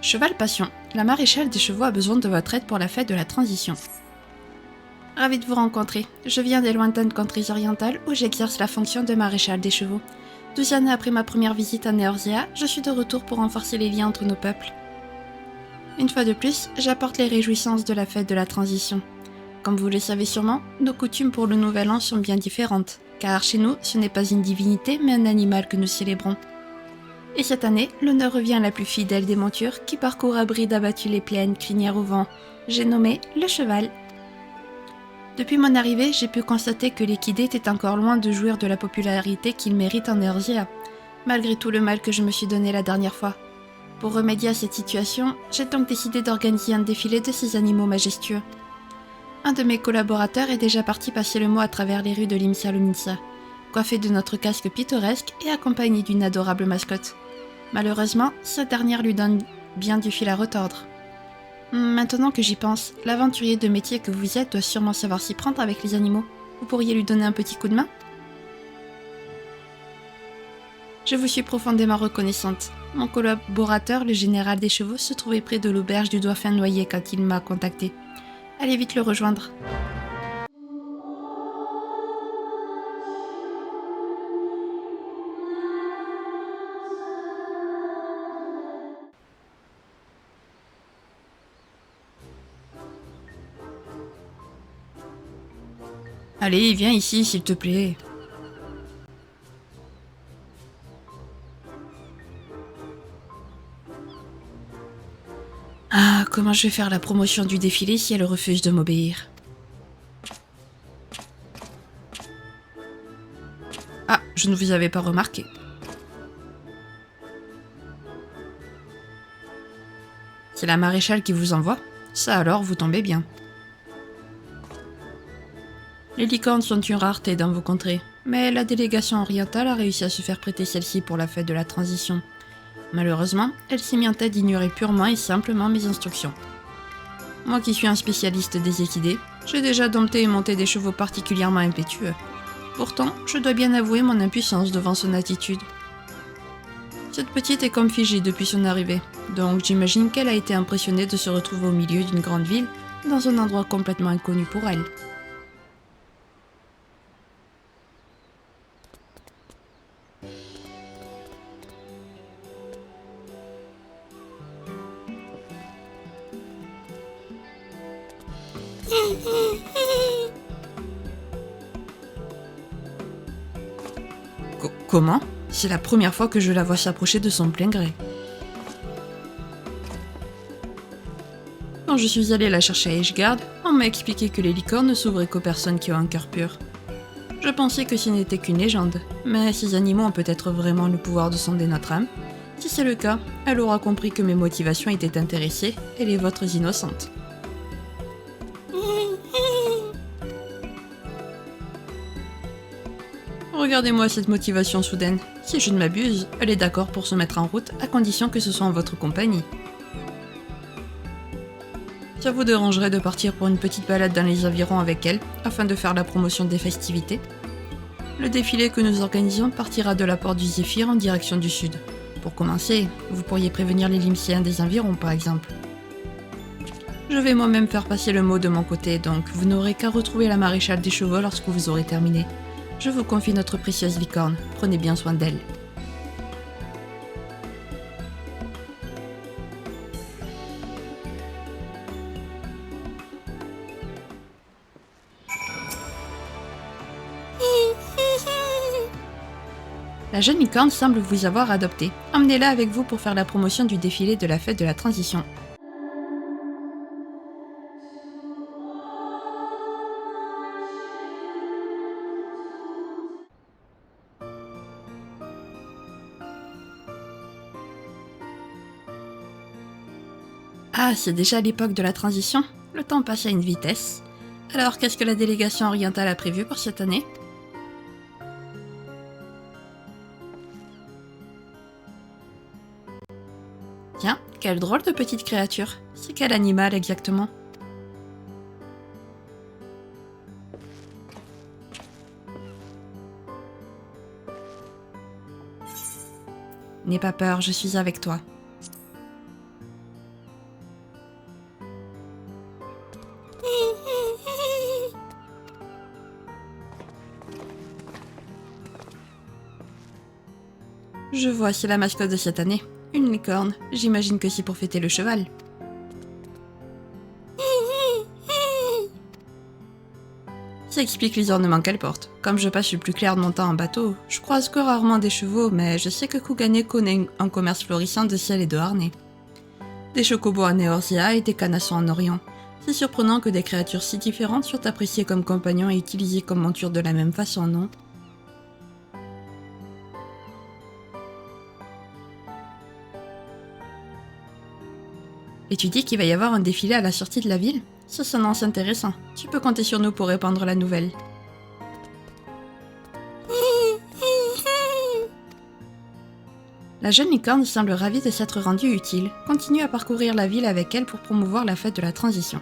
Cheval Passion, la maréchale des chevaux a besoin de votre aide pour la fête de la transition. Ravi de vous rencontrer. Je viens des lointaines contrées orientales où j'exerce la fonction de maréchal des chevaux. 12 années après ma première visite à Neorzea, je suis de retour pour renforcer les liens entre nos peuples. Une fois de plus, j'apporte les réjouissances de la fête de la transition. Comme vous le savez sûrement, nos coutumes pour le nouvel an sont bien différentes, car chez nous, ce n'est pas une divinité mais un animal que nous célébrons. Et cette année, l'honneur revient à la plus fidèle des montures qui parcourt à bride abattu les plaines, crinière au vent. J'ai nommé le cheval. Depuis mon arrivée, j'ai pu constater que l'équidé était encore loin de jouir de la popularité qu'il mérite en Eorzea, malgré tout le mal que je me suis donné la dernière fois. Pour remédier à cette situation, j'ai donc décidé d'organiser un défilé de ces animaux majestueux. Un de mes collaborateurs est déjà parti passer le mot à travers les rues de Limsia Lominsa, coiffé de notre casque pittoresque et accompagné d'une adorable mascotte. Malheureusement, cette dernière lui donne bien du fil à retordre. Maintenant que j'y pense, l'aventurier de métier que vous êtes doit sûrement savoir s'y prendre avec les animaux. Vous pourriez lui donner un petit coup de main ? Je vous suis profondément reconnaissante. Mon collaborateur, le général des chevaux, se trouvait près de l'auberge du Dauphin noyé quand il m'a contacté. Allez vite le rejoindre. Allez, viens ici, s'il te plaît. Ah, comment je vais faire la promotion du défilé si elle refuse de m'obéir ? Ah, je ne vous avais pas remarqué. C'est la maréchale qui vous envoie ? Ça alors, vous tombez bien. Les licornes sont une rareté dans vos contrées, mais la délégation orientale a réussi à se faire prêter celle-ci pour la fête de la transition. Malheureusement, elle s'est mis en tête d'ignorer purement et simplement mes instructions. Moi qui suis un spécialiste des équidés, j'ai déjà dompté et monté des chevaux particulièrement impétueux. Pourtant, je dois bien avouer mon impuissance devant son attitude. Cette petite est comme figée depuis son arrivée, donc j'imagine qu'elle a été impressionnée de se retrouver au milieu d'une grande ville, dans un endroit complètement inconnu pour elle. Comment ? C'est la première fois que je la vois s'approcher de son plein gré. Quand je suis allée la chercher à Ishgard, on m'a expliqué que les licornes ne s'ouvraient qu'aux personnes qui ont un cœur pur. Je pensais que ce n'était qu'une légende, mais ces animaux ont peut-être vraiment le pouvoir de sonder notre âme. Si c'est le cas, elle aura compris que mes motivations étaient intéressées et les vôtres innocentes. Regardez-moi cette motivation soudaine. Si je ne m'abuse, elle est d'accord pour se mettre en route à condition que ce soit en votre compagnie. Ça vous dérangerait de partir pour une petite balade dans les environs avec elle, afin de faire la promotion des festivités ? Le défilé que nous organisons partira de la porte du Zéphyr en direction du sud. Pour commencer, vous pourriez prévenir les Limsiens des environs par exemple. Je vais moi-même faire passer le mot de mon côté, donc vous n'aurez qu'à retrouver la maréchale des chevaux lorsque vous aurez terminé. Je vous confie notre précieuse licorne, prenez bien soin d'elle. La jeune licorne semble vous avoir adopté. Emmenez-la avec vous pour faire la promotion du défilé de la fête de la transition. Ah, c'est déjà l'époque de la transition ? Le temps passe à une vitesse. Alors, qu'est-ce que la délégation orientale a prévu pour cette année ? Tiens, quelle drôle de petite créature. C'est quel animal exactement ? N'aie pas peur, je suis avec toi. Je vois, c'est la mascotte de cette année. Une licorne. J'imagine que c'est pour fêter le cheval. Ça explique les ornements qu'elle porte. Comme je passe le plus clair de mon temps en bateau, je croise que rarement des chevaux, mais je sais que Kugane connaît un commerce florissant de ciel et de harnais. Des chocobos en Eorzea et des canassons en Orient. C'est surprenant que des créatures si différentes soient appréciées comme compagnons et utilisées comme monture de la même façon, non? Et tu dis qu'il va y avoir un défilé à la sortie de la ville? Ça s'annonce intéressant. Tu peux compter sur nous pour répandre la nouvelle. La jeune licorne semble ravie de s'être rendue utile. Continue à parcourir la ville avec elle pour promouvoir la fête de la transition.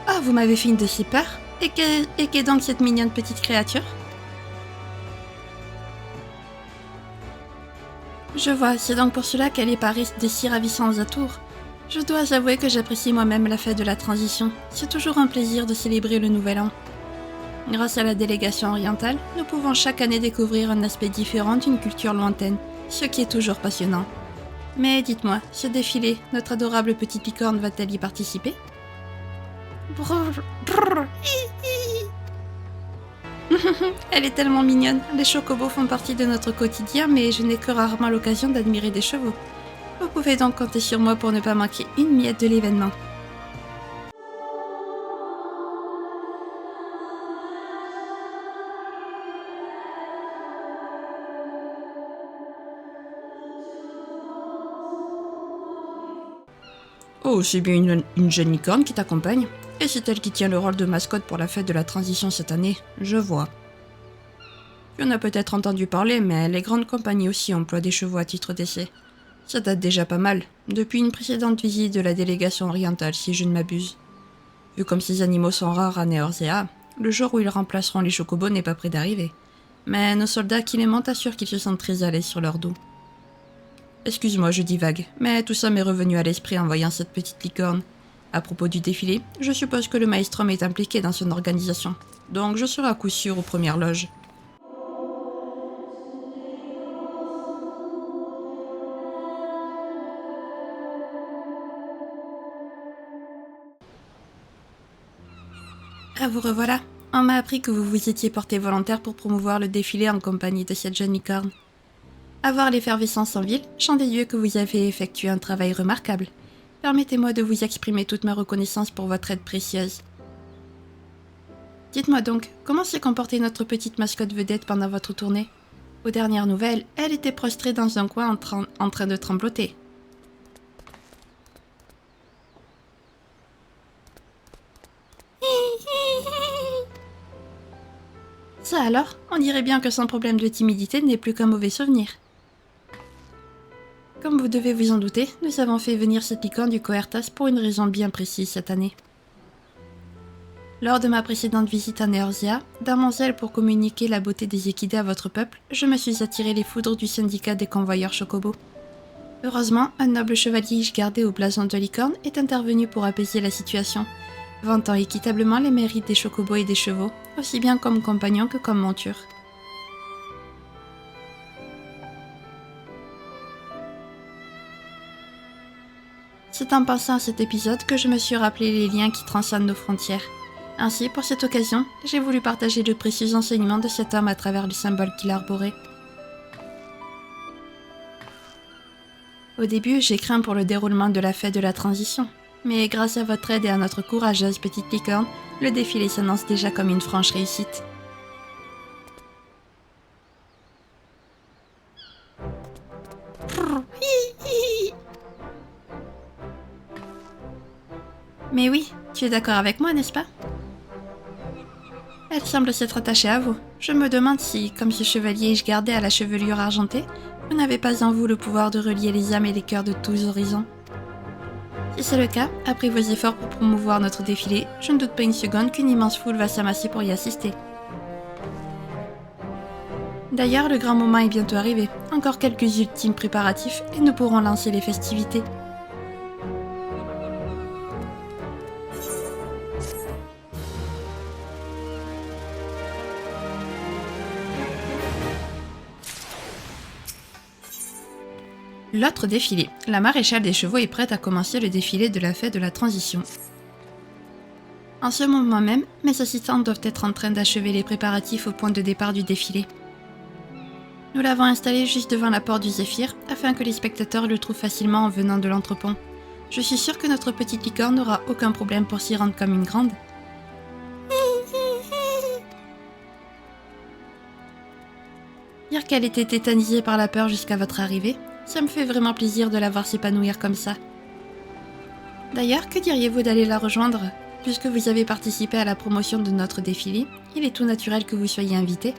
Ah, vous m'avez fait une de si peur. Et qu'est donc cette mignonne petite créature? Je vois, c'est donc pour cela qu'elle est parée de si ravissants atours. Je dois avouer que j'apprécie moi-même la fête de la transition. C'est toujours un plaisir de célébrer le nouvel an. Grâce à la délégation orientale, nous pouvons chaque année découvrir un aspect différent d'une culture lointaine, ce qui est toujours passionnant. Mais dites-moi, ce défilé, notre adorable petite licorne va-t-elle y participer? Brrr, brrr, hi, hi. Elle est tellement mignonne. Les chocobos font partie de notre quotidien, mais je n'ai que rarement l'occasion d'admirer des chevaux. Vous pouvez donc compter sur moi pour ne pas manquer une miette de l'événement. Oh, c'est bien une jeune licorne qui t'accompagne. Et c'est elle qui tient le rôle de mascotte pour la fête de la transition cette année, je vois. Tu en as peut-être entendu parler, mais les grandes compagnies aussi emploient des chevaux à titre d'essai. Ça date déjà pas mal, depuis une précédente visite de la délégation orientale, si je ne m'abuse. Vu comme ces animaux sont rares à Neorzea, le jour où ils remplaceront les chocobos n'est pas près d'arriver. Mais nos soldats qui les montent assurent qu'ils se sentent très à l'aise sur leur dos. Excuse-moi, je divague, mais tout ça m'est revenu à l'esprit en voyant cette petite licorne. À propos du défilé, je suppose que le maelstrom est impliqué dans son organisation, donc je serai à coup sûr aux premières loges. Ah, vous revoilà. On m'a appris que vous vous étiez porté volontaire pour promouvoir le défilé en compagnie de cette jeune licorne. À voir l'effervescence en ville, j'en déduis que vous avez effectué un travail remarquable. Permettez-moi de vous exprimer toute ma reconnaissance pour votre aide précieuse. Dites-moi donc, comment s'est comportée notre petite mascotte vedette pendant votre tournée? Aux dernières nouvelles, elle était prostrée dans un coin en train de trembloter. Ça alors, on dirait bien que son problème de timidité n'est plus qu'un mauvais souvenir. Comme vous devez vous en douter, nous avons fait venir cette licorne du Coertas pour une raison bien précise cette année. Lors de ma précédente visite à Neorzea, dans mon zèle pour communiquer la beauté des équidés à votre peuple, je me suis attiré les foudres du syndicat des convoyeurs chocobos. Heureusement, un noble chevalier gardé au blason de licorne est intervenu pour apaiser la situation, vantant équitablement les mérites des chocobos et des chevaux, aussi bien comme compagnons que comme monture. C'est en pensant à cet épisode que je me suis rappelé les liens qui transcendent nos frontières. Ainsi, pour cette occasion, j'ai voulu partager de précieux enseignements de cet homme à travers les symboles qu'il arborait. Au début, j'ai craint pour le déroulement de la fête de la transition, mais grâce à votre aide et à notre courageuse petite licorne, le défilé s'annonce déjà comme une franche réussite. Mais oui, tu es d'accord avec moi, n'est-ce pas? Elle semble s'être attachée à vous. Je me demande si, comme ce chevalier gardé à la chevelure argentée, vous n'avez pas en vous le pouvoir de relier les âmes et les cœurs de tous horizons. Si c'est le cas, après vos efforts pour promouvoir notre défilé, je ne doute pas une seconde qu'une immense foule va s'amasser pour y assister. D'ailleurs, le grand moment est bientôt arrivé. Encore quelques ultimes préparatifs et nous pourrons lancer les festivités. L'autre défilé. La maréchale des chevaux est prête à commencer le défilé de la fête de la transition. En ce moment même, mes assistantes doivent être en train d'achever les préparatifs au point de départ du défilé. Nous l'avons installé juste devant la porte du Zéphyr, afin que les spectateurs le trouvent facilement en venant de l'entrepont. Je suis sûre que notre petite licorne n'aura aucun problème pour s'y rendre comme une grande. Dire qu'elle était tétanisée par la peur jusqu'à votre arrivée, ça me fait vraiment plaisir de la voir s'épanouir comme ça. D'ailleurs, que diriez-vous d'aller la rejoindre? Puisque vous avez participé à la promotion de notre défilé, il est tout naturel que vous soyez invité.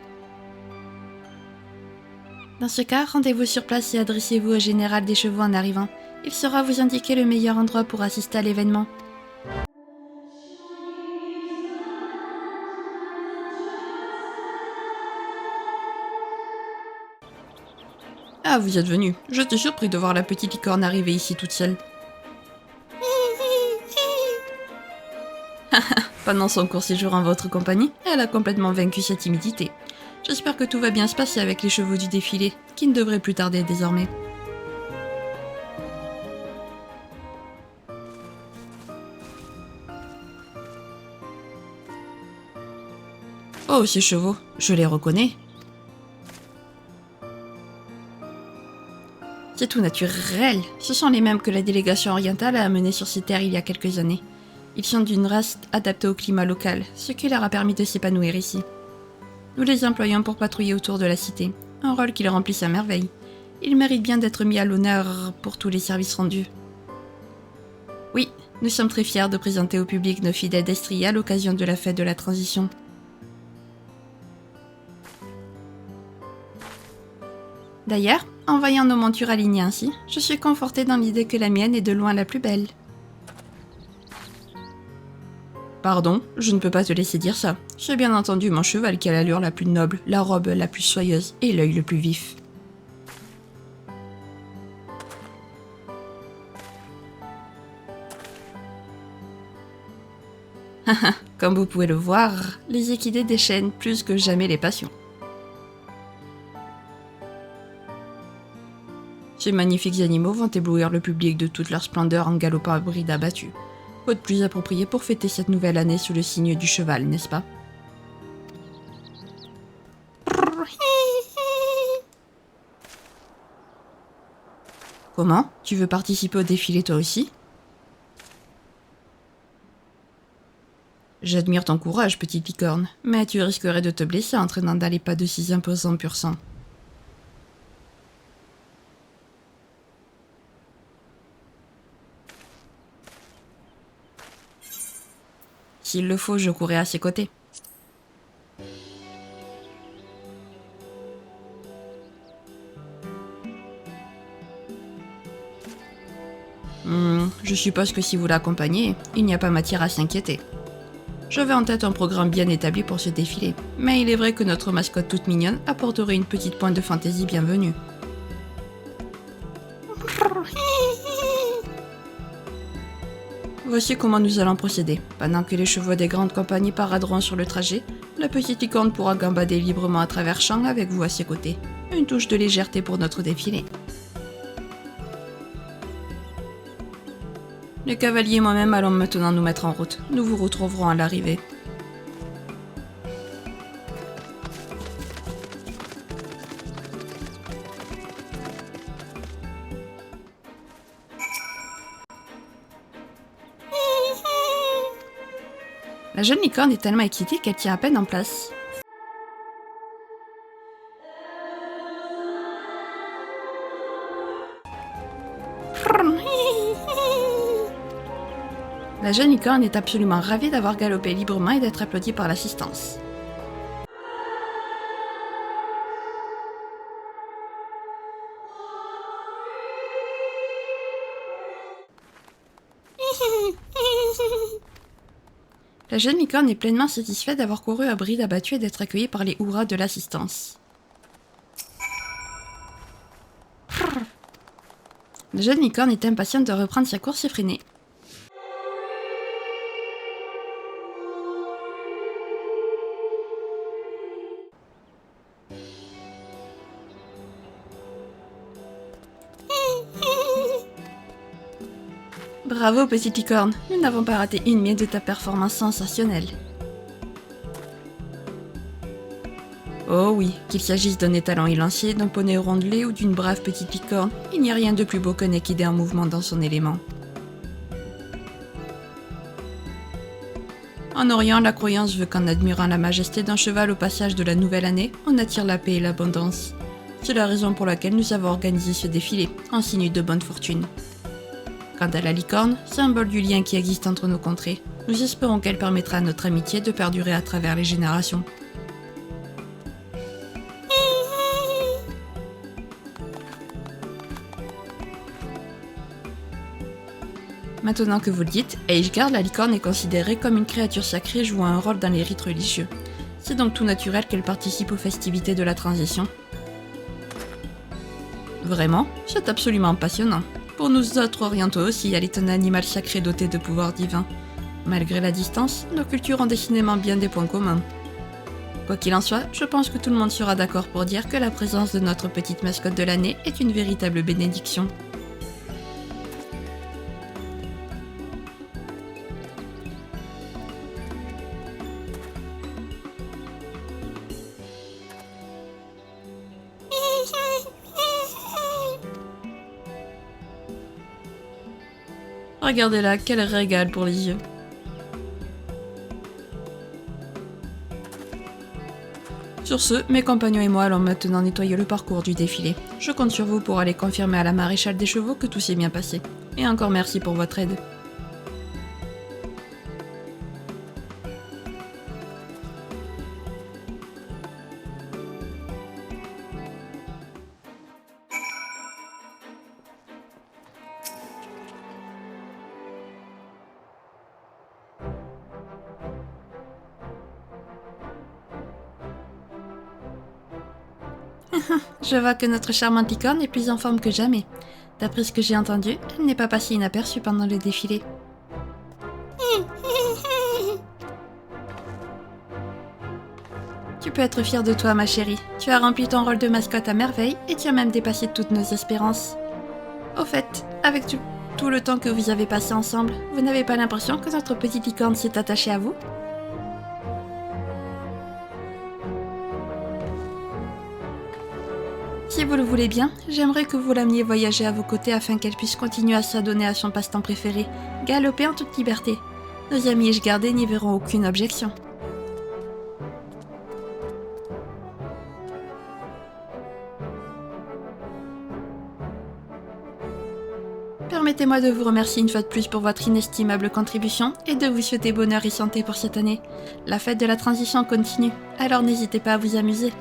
Dans ce cas, rendez-vous sur place et adressez-vous au général des chevaux en arrivant. Il saura vous indiquer le meilleur endroit pour assister à l'événement. Ah, vous êtes venu. J'étais surpris de voir la petite licorne arriver ici toute seule. Pendant son court séjour en votre compagnie, elle a complètement vaincu sa timidité. J'espère que tout va bien se passer avec les chevaux du défilé, qui ne devraient plus tarder désormais. Oh, ces chevaux, je les reconnais. C'est tout naturel. Ce sont les mêmes que la délégation orientale a amenés sur ces terres il y a quelques années. Ils sont d'une race adaptée au climat local, ce qui leur a permis de s'épanouir ici. Nous les employons pour patrouiller autour de la cité, un rôle qu'ils remplissent à merveille. Ils méritent bien d'être mis à l'honneur pour tous les services rendus. Oui, nous sommes très fiers de présenter au public nos fidèles destriers à l'occasion de la fête de la transition. D'ailleurs, en voyant nos montures alignées ainsi, je suis confortée dans l'idée que la mienne est de loin la plus belle. Pardon, je ne peux pas te laisser dire ça. C'est bien entendu mon cheval qui a l'allure la plus noble, la robe la plus soyeuse et l'œil le plus vif. Comme vous pouvez le voir, les équidés déchaînent plus que jamais les passions. Ces magnifiques animaux vont éblouir le public de toute leur splendeur en galopant à bride abattue. Quoi de plus approprié pour fêter cette nouvelle année sous le signe du cheval, n'est-ce pas? Comment? Tu veux participer au défilé toi aussi? J'admire ton courage, petite licorne, mais tu risquerais de te blesser en traînant dans les pas de ces imposants pur sang. S'il le faut, je courrai à ses côtés. Je suppose que si vous l'accompagnez, il n'y a pas matière à s'inquiéter. J'avais en tête un programme bien établi pour ce défilé, mais il est vrai que notre mascotte toute mignonne apporterait une petite pointe de fantaisie bienvenue. Voici comment nous allons procéder. Pendant que les chevaux des grandes compagnies paraderont sur le trajet, la petite licorne pourra gambader librement à travers champs avec vous à ses côtés. Une touche de légèreté pour notre défilé. Les cavaliers et moi-même allons maintenant nous mettre en route. Nous vous retrouverons à l'arrivée. La jeune licorne est tellement excitée qu'elle tient à peine en place. La jeune licorne est absolument ravie d'avoir galopé librement et d'être applaudie par l'assistance. La jeune licorne est pleinement satisfaite d'avoir couru à bride abattue et d'être accueillie par les hurrahs de l'assistance. La jeune licorne est impatiente de reprendre sa course effrénée. Bravo, petite licorne, nous n'avons pas raté une miette de ta performance sensationnelle. Oh oui, qu'il s'agisse d'un étalon élancier, d'un poney rondelé ou d'une brave petite licorne, il n'y a rien de plus beau qu'un équidé en mouvement dans son élément. En Orient, la croyance veut qu'en admirant la majesté d'un cheval au passage de la nouvelle année, on attire la paix et l'abondance. C'est la raison pour laquelle nous avons organisé ce défilé, en signe de bonne fortune. Quant à la licorne, symbole du lien qui existe entre nos contrées, nous espérons qu'elle permettra à notre amitié de perdurer à travers les générations. Maintenant que vous le dites, à Ishgard, la licorne est considérée comme une créature sacrée jouant un rôle dans les rites religieux. C'est donc tout naturel qu'elle participe aux festivités de la transition. Vraiment, c'est absolument passionnant. Pour nous autres orientaux aussi, elle est un animal sacré doté de pouvoirs divins. Malgré la distance, nos cultures ont décidément bien des points communs. Quoi qu'il en soit, je pense que tout le monde sera d'accord pour dire que la présence de notre petite mascotte de l'année est une véritable bénédiction. Regardez-la, quel régal pour les yeux. Sur ce, mes compagnons et moi allons maintenant nettoyer le parcours du défilé. Je compte sur vous pour aller confirmer à la maréchale des chevaux que tout s'est bien passé. Et encore merci pour votre aide. Je vois que notre charmante licorne est plus en forme que jamais. D'après ce que j'ai entendu, elle n'est pas passée inaperçue pendant le défilé. Tu peux être fière de toi, ma chérie. Tu as rempli ton rôle de mascotte à merveille et tu as même dépassé toutes nos espérances. Au fait, avec tout le temps que vous avez passé ensemble, vous n'avez pas l'impression que notre petite licorne s'est attachée à vous ? Si vous le voulez bien, j'aimerais que vous l'ameniez voyager à vos côtés afin qu'elle puisse continuer à s'adonner à son passe-temps préféré, galoper en toute liberté. Nos amis Ishgardais n'y verront aucune objection. Permettez-moi de vous remercier une fois de plus pour votre inestimable contribution et de vous souhaiter bonheur et santé pour cette année. La fête de la transition continue, alors n'hésitez pas à vous amuser.